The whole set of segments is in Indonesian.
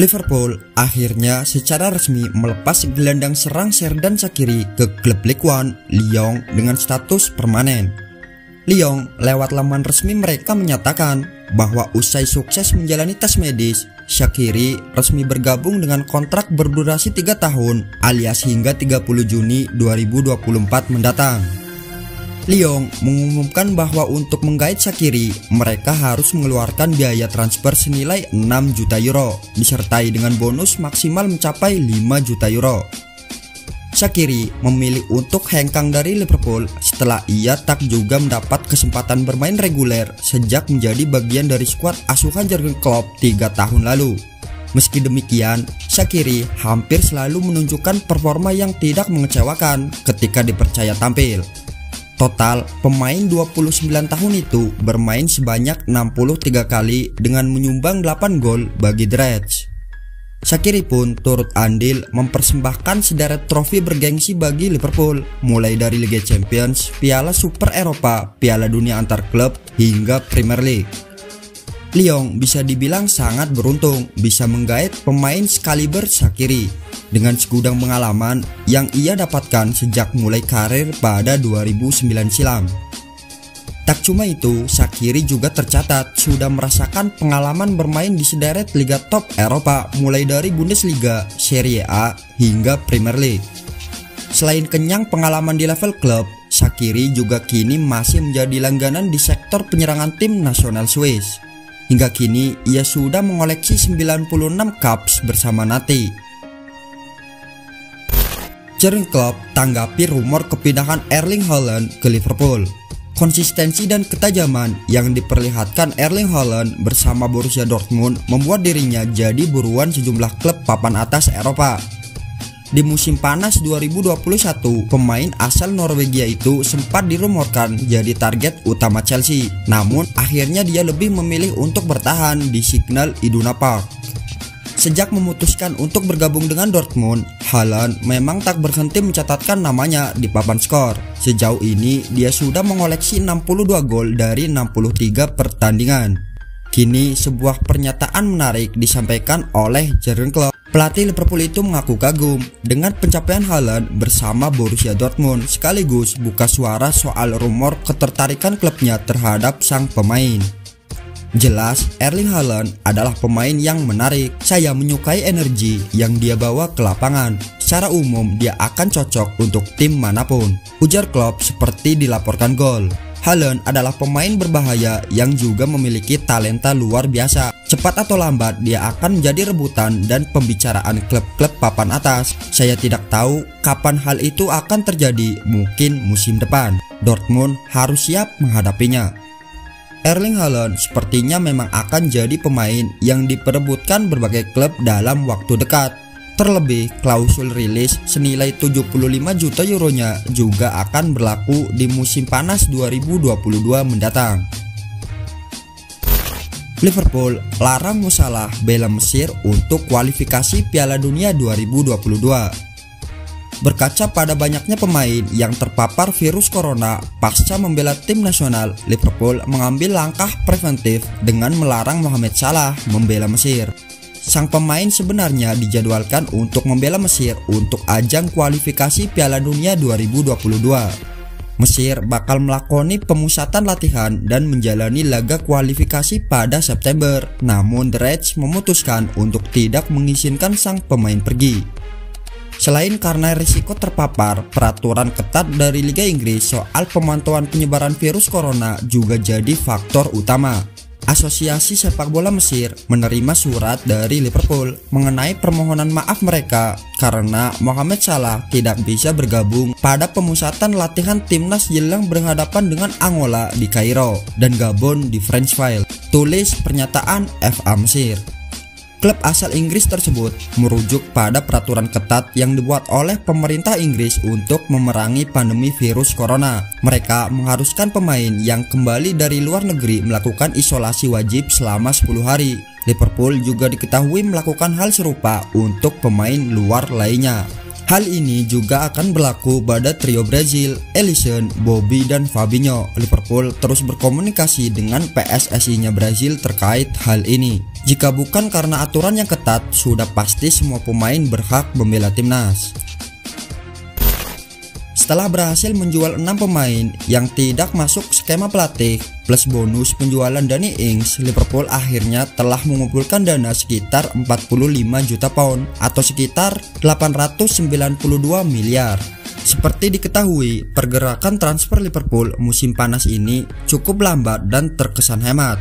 Liverpool akhirnya secara resmi melepas gelandang serang Xherdan Shaqiri ke klub Ligue 1 Lyon dengan status permanen. Lyon lewat laman resmi mereka menyatakan bahwa usai sukses menjalani tes medis, Shaqiri resmi bergabung dengan kontrak berdurasi 3 tahun alias hingga 30 Juni 2024 mendatang. Lyon mengumumkan bahwa untuk menggait Shaqiri, mereka harus mengeluarkan biaya transfer senilai 6 juta euro, disertai dengan bonus maksimal mencapai 5 juta euro. Shaqiri memilih untuk hengkang dari Liverpool setelah ia tak juga mendapat kesempatan bermain reguler sejak menjadi bagian dari skuad asuhan Jurgen Klopp 3 tahun lalu. Meski demikian, Shaqiri hampir selalu menunjukkan performa yang tidak mengecewakan ketika dipercaya tampil. Total, pemain 29 tahun itu bermain sebanyak 63 kali dengan menyumbang 8 gol bagi The Reds. Shaqiri pun turut andil mempersembahkan sederet trofi bergengsi bagi Liverpool, mulai dari Liga Champions, Piala Super Eropa, Piala Dunia antar klub, hingga Premier League. Lyon bisa dibilang sangat beruntung bisa menggait pemain sekaliber Shaqiri dengan segudang pengalaman yang ia dapatkan sejak mulai karir pada 2009 silam. Tak cuma itu, Shaqiri juga tercatat sudah merasakan pengalaman bermain di sederet liga top Eropa mulai dari Bundesliga, Serie A, hingga Premier League. Selain kenyang pengalaman di level klub, Shaqiri juga kini masih menjadi langganan di sektor penyerangan tim nasional Swiss. Hingga kini ia sudah mengoleksi 96 caps bersama Nati. Jurgen Klopp tanggapi rumor kepindahan Erling Haaland ke Liverpool. Konsistensi dan ketajaman yang diperlihatkan Erling Haaland bersama Borussia Dortmund membuat dirinya jadi buruan sejumlah klub papan atas Eropa. Di musim panas 2021, pemain asal Norwegia itu sempat dirumorkan jadi target utama Chelsea. Namun akhirnya dia lebih memilih untuk bertahan di Signal Iduna Park. Sejak memutuskan untuk bergabung dengan Dortmund, Haaland memang tak berhenti mencatatkan namanya di papan skor. Sejauh ini dia sudah mengoleksi 62 gol dari 63 pertandingan. Kini sebuah pernyataan menarik disampaikan oleh Jurgen Klopp. Pelatih Liverpool itu mengaku kagum dengan pencapaian Haaland bersama Borussia Dortmund, sekaligus buka suara soal rumor ketertarikan klubnya terhadap sang pemain. Jelas, Erling Haaland adalah pemain yang menarik. Saya menyukai energi yang dia bawa ke lapangan. Secara umum dia akan cocok untuk tim manapun, ujar Klopp seperti dilaporkan Gol. Haaland adalah pemain berbahaya yang juga memiliki talenta luar biasa. Cepat atau lambat dia akan menjadi rebutan dan pembicaraan klub-klub papan atas. Saya tidak tahu kapan hal itu akan terjadi, mungkin musim depan. Dortmund harus siap menghadapinya. Erling Haaland sepertinya memang akan jadi pemain yang diperebutkan berbagai klub dalam waktu dekat. Terlebih, klausul rilis senilai 75 juta euronya juga akan berlaku di musim panas 2022 mendatang. Liverpool larang Mo Salah bela Mesir untuk kualifikasi Piala Dunia 2022. Berkaca pada banyaknya pemain yang terpapar virus corona pasca membela tim nasional, Liverpool mengambil langkah preventif dengan melarang Mohamed Salah membela Mesir. Sang pemain sebenarnya dijadwalkan untuk membela Mesir untuk ajang kualifikasi Piala Dunia 2022. Mesir bakal melakoni pemusatan latihan dan menjalani laga kualifikasi pada September. Namun The Reds memutuskan untuk tidak mengizinkan sang pemain pergi. Selain karena risiko terpapar, peraturan ketat dari Liga Inggris soal pemantauan penyebaran virus corona juga jadi faktor utama. Asosiasi Sepak Bola Mesir menerima surat dari Liverpool mengenai permohonan maaf mereka karena Mohamed Salah tidak bisa bergabung pada pemusatan latihan timnas jelang berhadapan dengan Angola di Kairo dan Gabon di Franceville, tulis pernyataan FA Mesir. Klub asal Inggris tersebut merujuk pada peraturan ketat yang dibuat oleh pemerintah Inggris untuk memerangi pandemi virus corona. Mereka mengharuskan pemain yang kembali dari luar negeri melakukan isolasi wajib selama 10 hari. Liverpool juga diketahui melakukan hal serupa untuk pemain luar lainnya. Hal ini juga akan berlaku pada trio Brazil, Alisson, Bobby, dan Fabinho. Liverpool terus berkomunikasi dengan PSSI-nya Brazil terkait hal ini. Jika bukan karena aturan yang ketat, sudah pasti semua pemain berhak membela timnas. Setelah berhasil menjual 6 pemain yang tidak masuk skema pelatih plus bonus penjualan Danny Ings, Liverpool akhirnya telah mengumpulkan dana sekitar 45 juta pound atau sekitar 892 miliar. Seperti diketahui, pergerakan transfer Liverpool musim panas ini cukup lambat dan terkesan hemat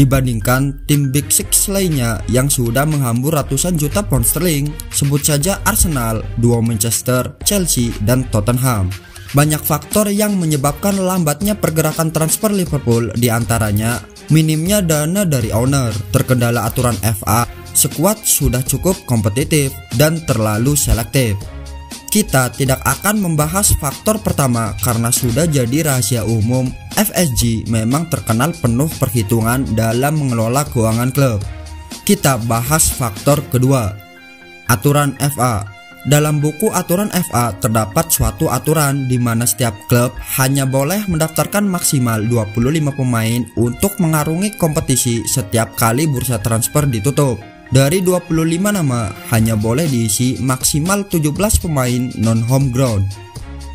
dibandingkan tim Big Six lainnya yang sudah menghambur ratusan juta pound sterling. Sebut saja Arsenal, duo Manchester, Chelsea, dan Tottenham. Banyak faktor yang menyebabkan lambatnya pergerakan transfer Liverpool, diantaranya minimnya dana dari owner, terkendala aturan FA, skuad sudah cukup kompetitif, dan terlalu selektif. Kita tidak akan membahas faktor pertama karena sudah jadi rahasia umum. FSG memang terkenal penuh perhitungan dalam mengelola keuangan klub. Kita bahas faktor kedua, aturan FA. Dalam buku aturan FA terdapat suatu aturan di mana setiap klub hanya boleh mendaftarkan maksimal 25 pemain untuk mengarungi kompetisi setiap kali bursa transfer ditutup. Dari 25 nama hanya boleh diisi maksimal 17 pemain non-homegrown.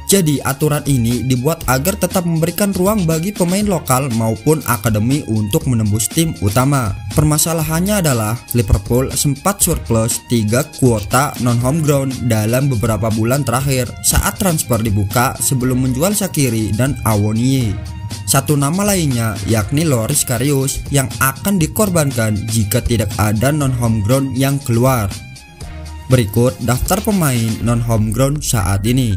Jadi aturan ini dibuat agar tetap memberikan ruang bagi pemain lokal maupun akademi untuk menembus tim utama. Permasalahannya adalah Liverpool sempat surplus 3 kuota non-homegrown dalam beberapa bulan terakhir saat transfer dibuka sebelum menjual Shaqiri dan Awoniyi. Satu nama lainnya yakni Loris Karius yang akan dikorbankan jika tidak ada non-homegrown yang keluar. Berikut daftar pemain non-homegrown saat ini.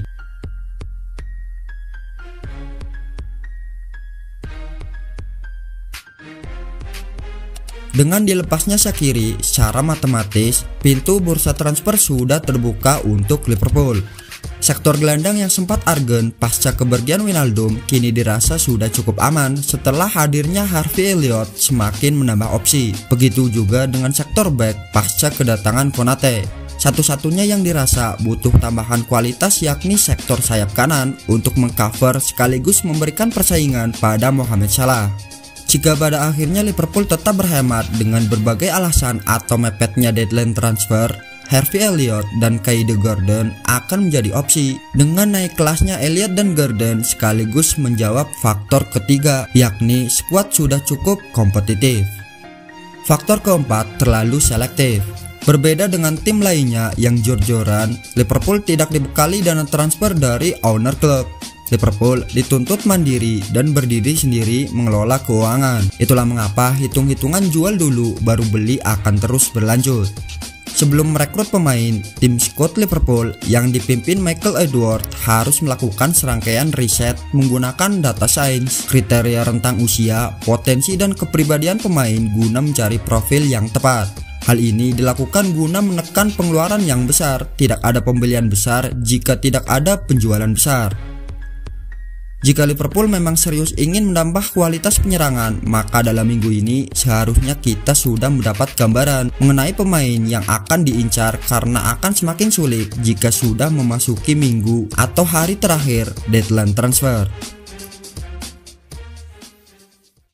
Dengan dilepasnya Shaqiri, secara matematis pintu bursa transfer sudah terbuka untuk Liverpool. Sektor gelandang yang sempat argen pasca kepergian Wijnaldum kini dirasa sudah cukup aman setelah hadirnya Harvey Elliott semakin menambah opsi. Begitu juga dengan sektor back pasca kedatangan Konate. Satu-satunya yang dirasa butuh tambahan kualitas yakni sektor sayap kanan untuk mengcover sekaligus memberikan persaingan pada Mohamed Salah. Jika pada akhirnya Liverpool tetap berhemat dengan berbagai alasan atau mepetnya deadline transfer, Harvey Elliott dan Kaide Gordon akan menjadi opsi. Dengan naik kelasnya Elliott dan Gordon sekaligus menjawab faktor ketiga, yakni skuad sudah cukup kompetitif. Faktor keempat, terlalu selektif. Berbeda dengan tim lainnya yang jor-joran, Liverpool tidak dibekali dana transfer dari owner klub. Liverpool dituntut mandiri dan berdiri sendiri mengelola keuangan. Itulah mengapa hitung-hitungan jual dulu baru beli akan terus berlanjut. Sebelum merekrut pemain, tim scout Liverpool yang dipimpin Michael Edwards harus melakukan serangkaian riset menggunakan data sains, kriteria rentang usia, potensi dan kepribadian pemain guna mencari profil yang tepat. Hal ini dilakukan guna menekan pengeluaran yang besar. Tidak ada pembelian besar jika tidak ada penjualan besar. Jika Liverpool memang serius ingin menambah kualitas penyerangan, maka dalam minggu ini seharusnya kita sudah mendapat gambaran mengenai pemain yang akan diincar karena akan semakin sulit jika sudah memasuki minggu atau hari terakhir deadline transfer.